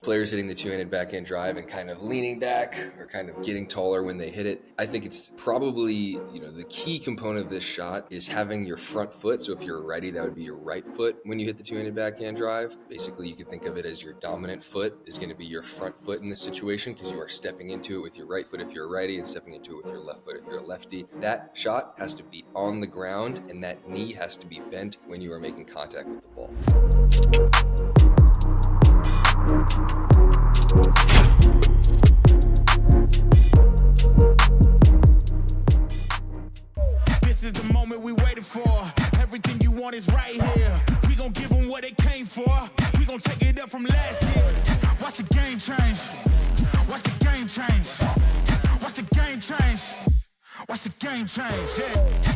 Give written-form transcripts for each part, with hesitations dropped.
players hitting the two-handed backhand drive and kind of leaning back or kind of getting taller when they hit it. I think it's probably, the key component of this shot is having your front foot. So if you're a righty, that would be your right foot when you hit the two-handed backhand drive. Basically, you can think of it as your dominant foot is going to be your front foot in this situation because you are stepping into it with your right foot if you're a righty and stepping into it with your left foot if you're a lefty. That shot has to be on the ground and that knee has to be bent when you are making contact with the ball. This is the moment we waited for. Everything you want is right here. We gon' give them what they came for. We gon' take it up from last year. Watch the game change. Watch the game change. Watch the game change. Watch the game change. Yeah.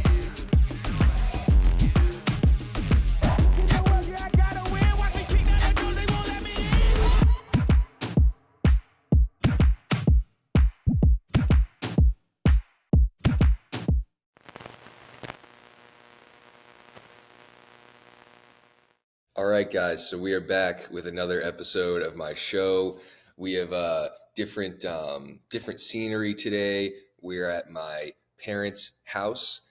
All right, guys, so we are back with another episode of my show. We have different scenery today. We're at my parents' house.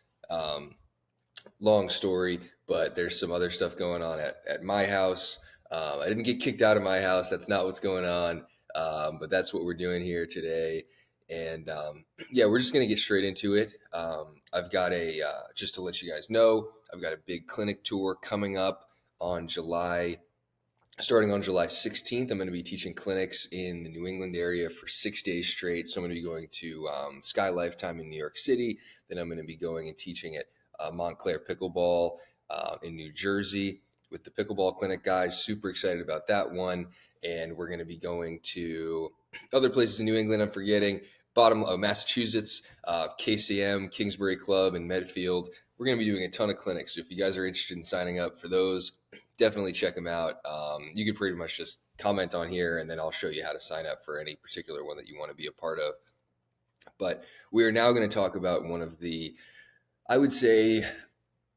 Long story, but there's some other stuff going on at my house. I didn't get kicked out of my house. That's not what's going on, but that's what we're doing here today. And we're just going to get straight into it. I've got just to let you guys know, I've got a big clinic tour coming up starting on July 16th. I'm going to be teaching clinics in the New England area for 6 days straight. So I'm going to be going to Sky Lifetime in New York City. Then I'm going to be going and teaching at Montclair Pickleball in New Jersey with the Pickleball Clinic guys. Super excited about that one. And we're going to be going to other places in New England. I'm forgetting Massachusetts, KCM, Kingsbury Club, and Medfield. We're going to be doing a ton of clinics. So if you guys are interested in signing up for those, definitely check them out. You can pretty much just comment on here and then I'll show you how to sign up for any particular one that you want to be a part of. But we are now going to talk about I would say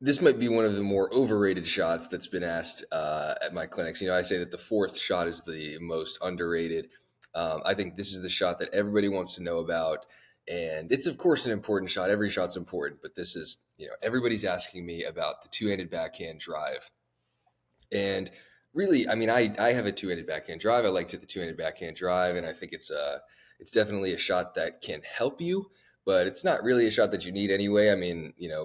this might be one of the more overrated shots that's been asked at my clinics. I say that the fourth shot is the most underrated. I think this is the shot that everybody wants to know about. And it's, of course, an important shot. Every shot's important, but this is, everybody's asking me about the two-handed backhand drive. And really, I have a two-handed backhand drive. I like to hit the two-handed backhand drive, and I think it's definitely a shot that can help you, but it's not really a shot that you need anyway.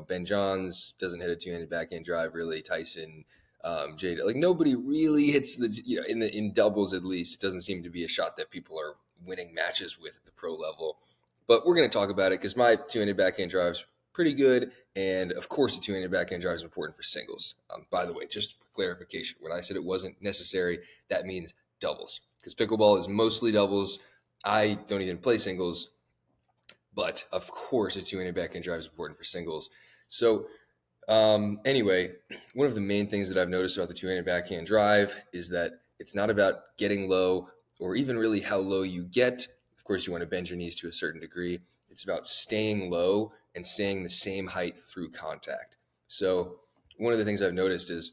Ben Johns doesn't hit a two-handed backhand drive, really. Tyson, Jada, nobody really hits in doubles at least. It doesn't seem to be a shot that people are winning matches with at the pro level. But we're going to talk about it because my two-handed backhand drive's pretty good. And of course, the two-handed backhand drive is important for singles. By the way, just for clarification, when I said it wasn't necessary, that means doubles. Because pickleball is mostly doubles. I don't even play singles. But of course, a two-handed backhand drive is important for singles. So anyway, one of the main things that I've noticed about the two-handed backhand drive is that it's not about getting low or even really how low you get. Of course, you want to bend your knees to a certain degree. It's about staying low and staying the same height through contact. So one of the things I've noticed is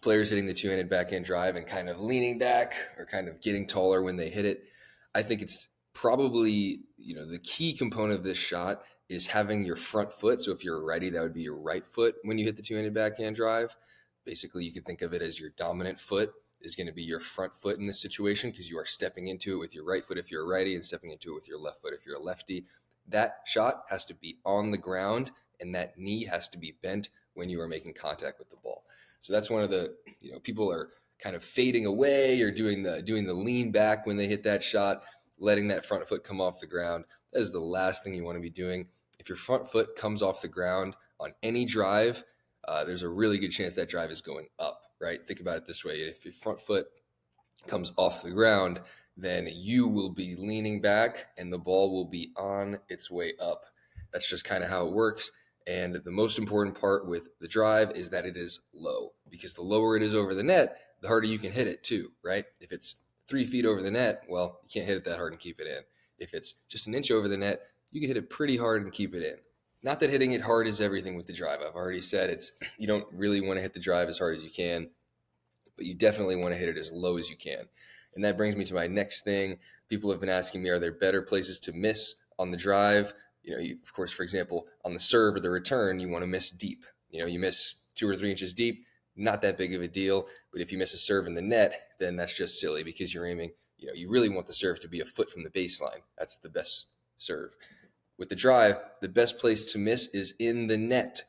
players hitting the two-handed backhand drive and kind of leaning back or kind of getting taller when they hit it. I think it's probably, the key component of this shot is having your front foot. So if you're a righty, that would be your right foot when you hit the two-handed backhand drive. Basically, you could think of it as your dominant foot is going to be your front foot in this situation because you are stepping into it with your right foot if you're a righty and stepping into it with your left foot if you're a lefty. That shot has to be on the ground and that knee has to be bent when you are making contact with the ball. So that's one of the, people are kind of fading away or doing the lean back when they hit that shot, letting that front foot come off the ground. That is the last thing you want to be doing. If your front foot comes off the ground on any drive, there's a really good chance that drive is going up, right? Think about it this way. If your front foot comes off the ground, then you will be leaning back and the ball will be on its way up. That's just kind of how it works. And the most important part with the drive is that it is low, because the lower it is over the net, the harder you can hit it too, right? If it's 3 feet over the net, well, you can't hit it that hard and keep it in. If it's just an inch over the net, you can hit it pretty hard and keep it in. Not that hitting it hard is everything with the drive. I've already said you don't really want to hit the drive as hard as you can, but you definitely want to hit it as low as you can. And that brings me to my next thing. People have been asking me, are there better places to miss on the drive? Of course, for example, on the serve or the return, you want to miss deep. You miss 2 or 3 inches deep, not that big of a deal. But if you miss a serve in the net, then that's just silly because you're aiming, you really want the serve to be a foot from the baseline. That's the best serve. With the drive, the best place to miss is in the net.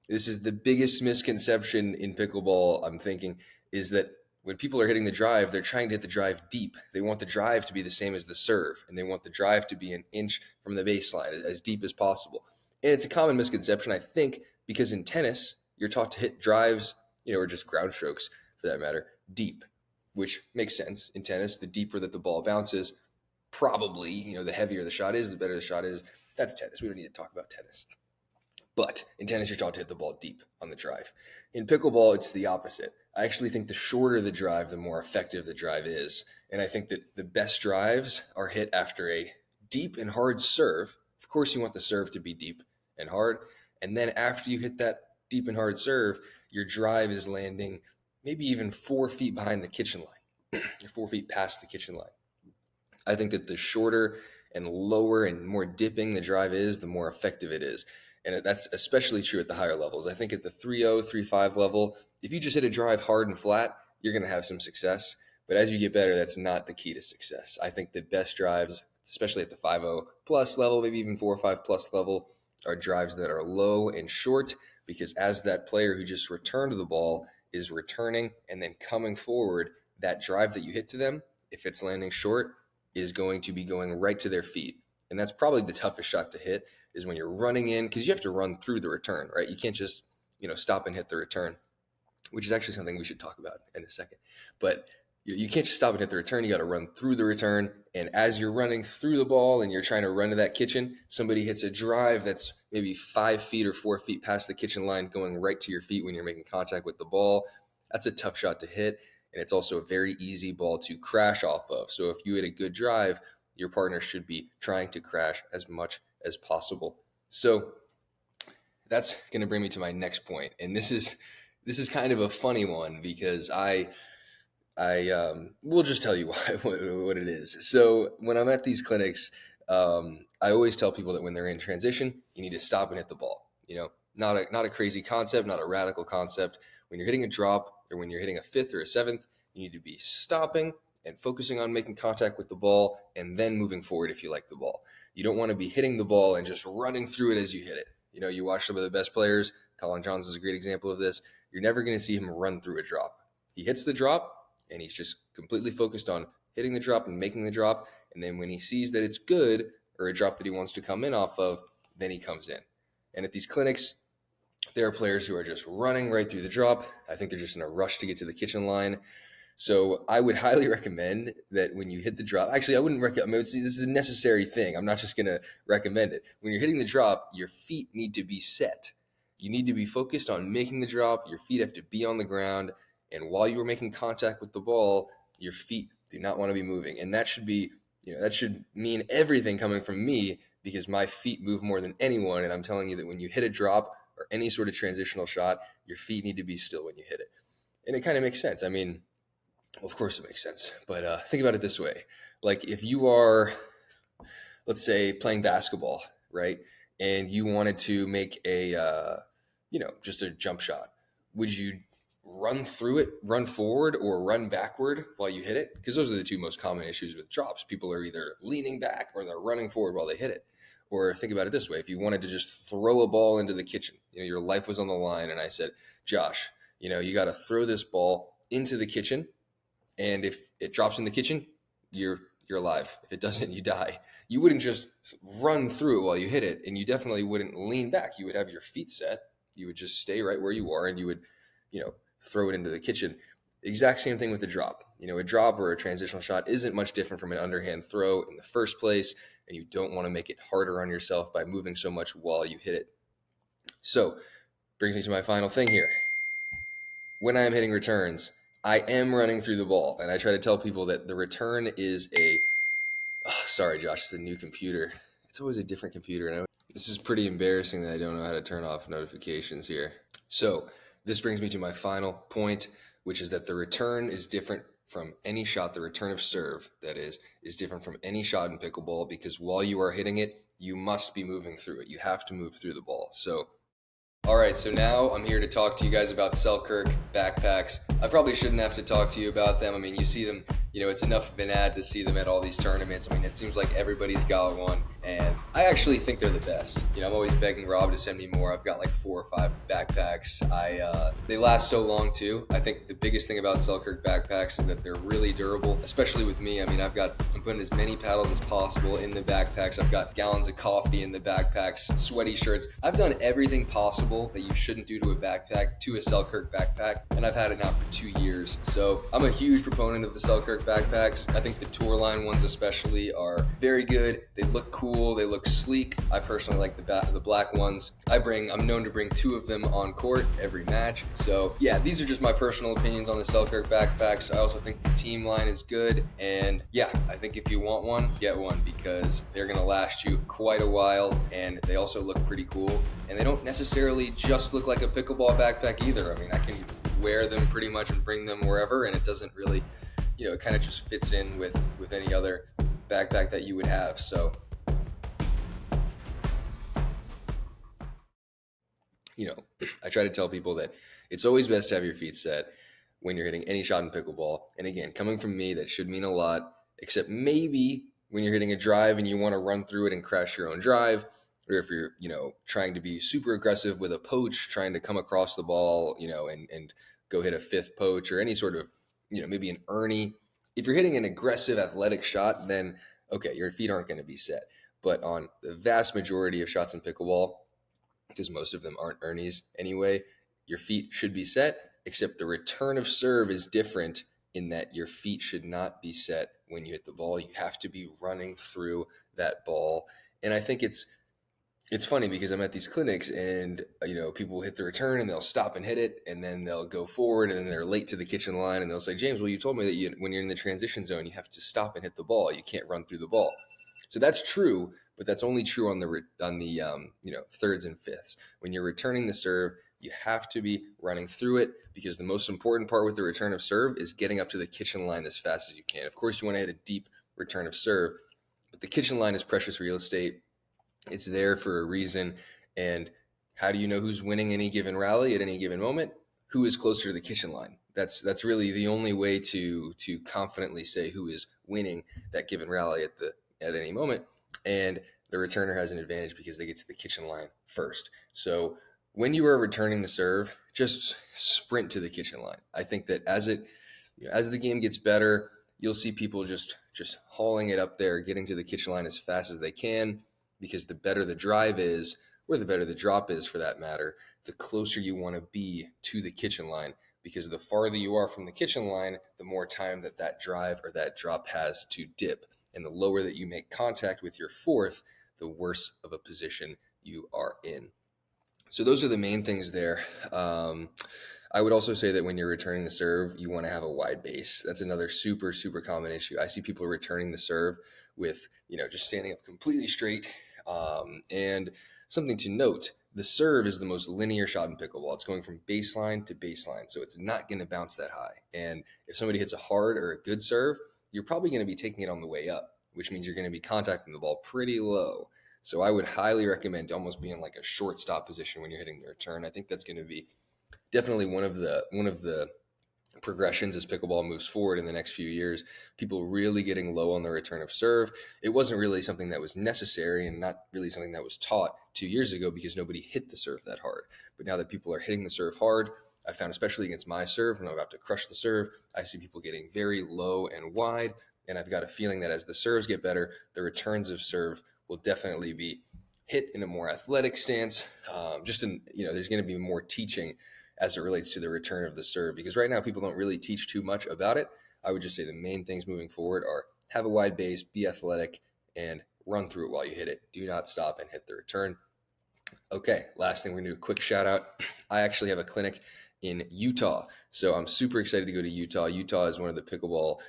This is the biggest misconception in pickleball, I'm thinking, is that when people are hitting the drive, they're trying to hit the drive deep. They want the drive to be the same as the serve, and they want the drive to be an inch from the baseline, as deep as possible. And it's a common misconception, I think, because in tennis, you're taught to hit drives, or just ground strokes for that matter, deep, which makes sense. In tennis, the deeper that the ball bounces, probably, the heavier the shot is, the better the shot is. That's tennis. We don't need to talk about tennis. But in tennis, you're taught to hit the ball deep on the drive. In pickleball, it's the opposite. I actually think the shorter the drive, the more effective the drive is. And I think that the best drives are hit after a deep and hard serve. Of course, you want the serve to be deep and hard. And then after you hit that deep and hard serve, your drive is landing maybe even 4 feet behind the kitchen line, or 4 feet past the kitchen line. I think that the shorter and lower and more dipping the drive is, the more effective it is. And that's especially true at the higher levels. I think at the 3-0, 3-5 level, if you just hit a drive hard and flat, you're going to have some success. But as you get better, that's not the key to success. I think the best drives, especially at the 5-0 plus level, maybe even 4-5 plus level, are drives that are low and short, because as that player who just returned the ball is returning and then coming forward, that drive that you hit to them, if it's landing short, is going to be going right to their feet. And that's probably the toughest shot to hit, is when you're running in, because you have to run through the return, right? You can't just, stop and hit the return, which is actually something we should talk about in a second. But you can't just stop and hit the return. You got to run through the return. And as you're running through the ball and you're trying to run to that kitchen, somebody hits a drive that's maybe 5 feet or 4 feet past the kitchen line, going right to your feet when you're making contact with the ball. That's a tough shot to hit. And it's also a very easy ball to crash off of. So if you hit a good drive, your partner should be trying to crash as much as possible. So that's going to bring me to my next point. And this is kind of a funny one, because I will just tell you what it is. So when I'm at these clinics, I always tell people that when they're in transition, you need to stop and hit the ball. Not a crazy concept, not a radical concept. When you're hitting a drop, or when you're hitting a fifth or a seventh, you need to be stopping and focusing on making contact with the ball, and then moving forward if you like the ball. You don't want to be hitting the ball and just running through it as you hit it. You watch some of the best players. Colin Johns is a great example of this. You're never going to see him run through a drop. He hits the drop, and he's just completely focused on hitting the drop and making the drop. And then when he sees that it's good, or a drop that he wants to come in off of, then he comes in. And at these clinics, there are players who are just running right through the drop. I think they're just in a rush to get to the kitchen line. So I would highly recommend that when you hit the drop, actually, I wouldn't recommend, this is a necessary thing. I'm not just going to recommend it. When you're hitting the drop, your feet need to be set. You need to be focused on making the drop. Your feet have to be on the ground. And while you are making contact with the ball, your feet do not want to be moving. And that should be, that should mean everything coming from me, because my feet move more than anyone. And I'm telling you that when you hit a drop or any sort of transitional shot, your feet need to be still when you hit it. And it kind of makes sense. I mean, well, of course it makes sense, but think about it this way. Like if you are, let's say, playing basketball, right? And you wanted to make a, just a jump shot. Would you run through it, run forward, or run backward while you hit it? Because those are the two most common issues with drops. People are either leaning back or they're running forward while they hit it. Or think about it this way. If you wanted to just throw a ball into the kitchen, your life was on the line, and I said, Josh, you got to throw this ball into the kitchen. And if it drops in the kitchen, you're alive. If it doesn't, you die. You wouldn't just run through it while you hit it, and you definitely wouldn't lean back. You would have your feet set. You would just stay right where you are, and you would, throw it into the kitchen. Exact same thing with the drop. A drop or a transitional shot isn't much different from an underhand throw in the first place, and you don't want to make it harder on yourself by moving so much while you hit it. So, brings me to my final thing here. When I am hitting returns, I am running through the ball, and I try to tell people that the return is sorry, Josh, it's the new computer. It's always a different computer. And this is pretty embarrassing that I don't know how to turn off notifications here. So this brings me to my final point, which is that the return is different from any shot. The return of serve, that is different from any shot in pickleball, because while you are hitting it, you must be moving through it. You have to move through the ball. So all right, so now I'm here to talk to you guys about Selkirk backpacks. I probably shouldn't have to talk to you about them. I mean, you see them, it's enough of an ad to see them at all these tournaments. I mean, it seems like everybody's got one, and I actually think they're the best. I'm always begging Rob to send me more. I've got like 4 or 5 backpacks. They last so long too. I think the biggest thing about Selkirk backpacks is that they're really durable, especially with me. I mean, I'm putting as many paddles as possible in the backpacks. I've got gallons of coffee in the backpacks, sweaty shirts. I've done everything possible that you shouldn't do to a backpack to a Selkirk backpack, and I've had it now for 2 years. So I'm a huge proponent of the Selkirk backpacks. I think the tour line ones especially are very good. They look cool, they look sleek. I personally like the black ones. I'm known to bring 2 of them on court every match. So yeah, these are just my personal opinions on the Selkirk backpacks. I also think the team line is good, and yeah, I think if you want one, get one, because they're gonna last you quite a while, and they also look pretty cool, and they don't necessarily just look like a pickleball backpack either. I mean, I can wear them pretty much and bring them wherever, and it doesn't really, it kind of just fits in with any other backpack that you would have. So I try to tell people that it's always best to have your feet set when you're hitting any shot in pickleball. And again, coming from me, that should mean a lot, except maybe when you're hitting a drive and you want to run through it and crash your own drive, or if you're, trying to be super aggressive with a poach, trying to come across the ball, and go hit a 5th poach, or any sort of, maybe an Ernie. If you're hitting an aggressive athletic shot, then okay, your feet aren't going to be set. But on the vast majority of shots in pickleball, because most of them aren't Ernies anyway, your feet should be set, except the return of serve is different in that your feet should not be set when you hit the ball. You have to be running through that ball. And I think it's funny because I'm at these clinics and, people hit the return and they'll stop and hit it, and then they'll go forward and then they're late to the kitchen line and they'll say, James, well, you told me that when you're in the transition zone, you have to stop and hit the ball. You can't run through the ball. So that's true, but that's only true on the thirds and fifths. When you're returning the serve, you have to be running through it, because the most important part with the return of serve is getting up to the kitchen line as fast as you can. Of course, you want to hit a deep return of serve, but the kitchen line is precious real estate. It's there for a reason. And how do you know who's winning any given rally at any given moment? Who is closer to the kitchen line? That's really the only way to confidently say who is winning that given rally at any moment. And the returner has an advantage because they get to the kitchen line first. So when you are returning the serve, just sprint to the kitchen line. I think that as the game gets better, you'll see people just hauling it up there, getting to the kitchen line as fast as they can, because the better the drive is, or the better the drop is for that matter, the closer you want to be to the kitchen line, because the farther you are from the kitchen line, the more time that drive or that drop has to dip. And the lower that you make contact with your fourth, the worse of a position you are in. So those are the main things there. I would also say that when you're returning the serve, you want to have a wide base. That's another super, super common issue. I see people returning the serve with, just standing up completely straight. And something to note, the serve is the most linear shot in pickleball. It's going from baseline to baseline, so it's not going to bounce that high. And if somebody hits a hard or a good serve, you're probably going to be taking it on the way up, which means you're going to be contacting the ball pretty low. So I would highly recommend almost being like a shortstop position when you're hitting the return. I think that's going to be definitely one of the progressions as pickleball moves forward in the next few years. People really getting low on the return of serve. It wasn't really something that was necessary and not really something that was taught 2 years ago because nobody hit the serve that hard. But now that people are hitting the serve hard, I found especially against my serve, when I'm about to crush the serve, I see people getting very low and wide. And I've got a feeling that as the serves get better, the returns of serve will definitely be hit in a more athletic stance. There's going to be more teaching as it relates to the return of the serve, because right now people don't really teach too much about it. I would just say the main things moving forward are have a wide base, be athletic, and run through it while you hit it. Do not stop and hit the return. Okay, last thing, we're going to do a quick shout out. I actually have a clinic in Utah, so I'm super excited to go to Utah. Utah is one of the pickleball,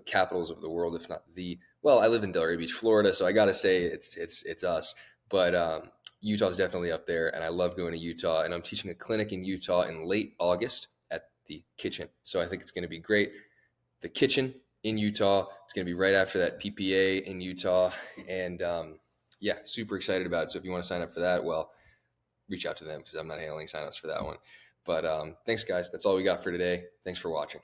capitals of the world, if not the. Well, I live in Delray Beach, Florida, so I got to say it's us. But Utah's definitely up there, and I love going to Utah. And I'm teaching a clinic in Utah in late August at the Kitchen, so I think it's going to be great. the kitchen in Utah. It's going to be right after that PPA in Utah. And yeah, super excited about it. So if you want to sign up for that, well, reach out to them because I'm not handling signups for that one. But thanks, guys. That's all we got for today. Thanks for watching.